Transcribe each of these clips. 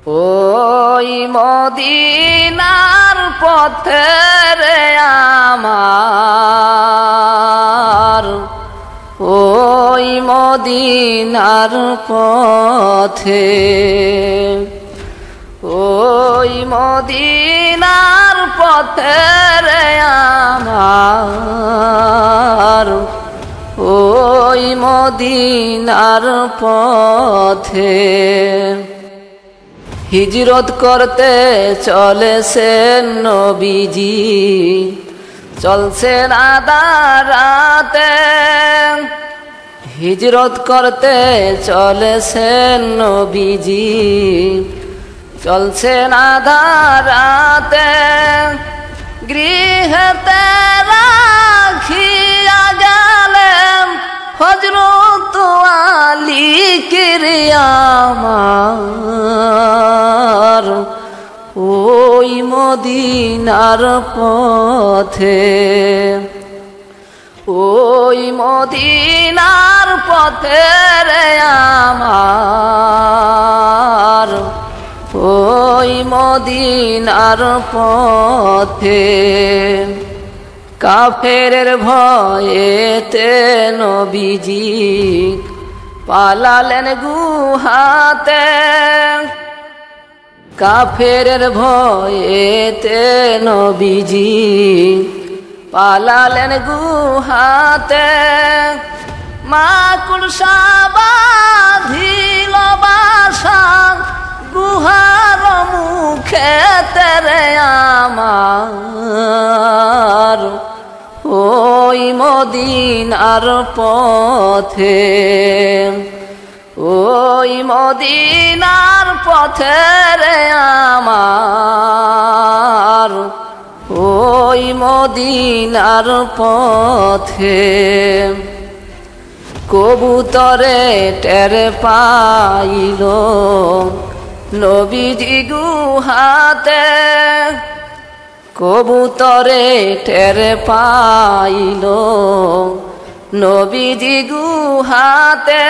ওই মদিনার পথে রে আমার, ওই মদিনার পথে, ওই মদিনার পথে রে আমার, ওই মদিনার পথে। হিজরত করতে চলেছেন নবীজি, চলছেন আধা রাতে। হিজরত করতে চলেছেন নবীজি, চলছেন আধা রাতে। গৃহেতে রাখিয়া গেলেন হযরত আলী আমার, ওই মদিনার পথে, ওই মদিনার পথে রে আমার, ওই মদিনার পথে। কাফেরের ভয়েতে নবীজি পালালেন গুহাতে, কাফেরের ভয়েতে নবীজি পালালেন গুহাতে। মাকড়সা বাঁধিল বাসা গুহার মুখেতে রে আমার, ওই মদিনার পথে, ওই মদিনার পথে রে আমার, ওই মদিনার পথে। কবুতরে টের পাইল নবীজি গুহাতে, কবুতরে টের পাইল নবীজি গুহাতে।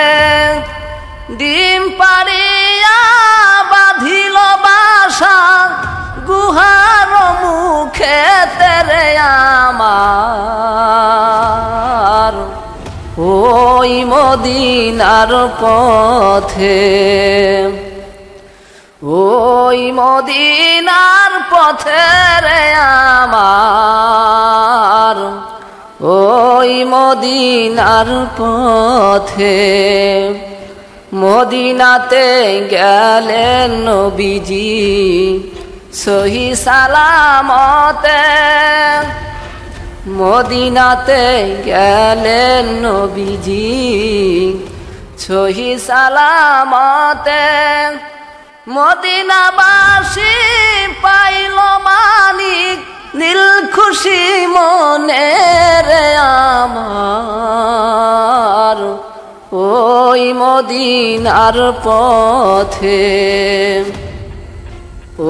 ডিম পাড়িয়া বাঁধিল বাসা গুহার মুখেতে রে আমার, ওই মদিনার পথে, ওই মদিনার পথে রে আমার, ওই মদিনার পথে। মদিনাতে গেলেন নবীজি সহি সালামতে, মদিনাতে গেলেন নবীজি সহি সালামতে। মদিনাবাসী পাইল মানিক নীল খুশি মনে রে আমার, ওই মদিনার পথে,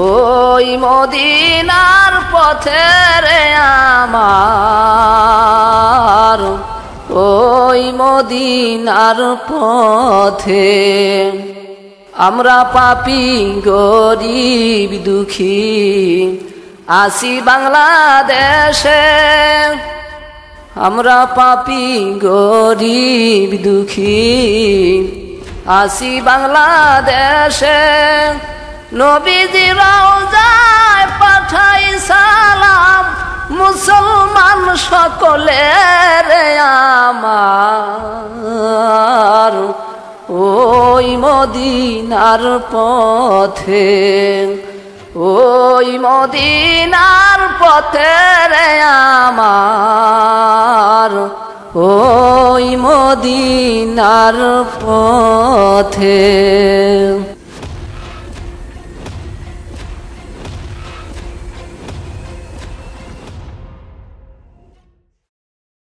ওই মদিনার পথে রে আমার, ওই মদিনার পথে। আমরা পাপী গরিব দুঃখী আসি বাংলাদেশে, আমরা পাপী গরিব দুঃখী আসি বাংলাদেশে। নবীজি রওজায় পাঠাই সালাম মুসলমান সকলে রে আমার, ওই মদিনার পথে, ওই মদিনার পথে রে আমার, ওই মদিনার পথে।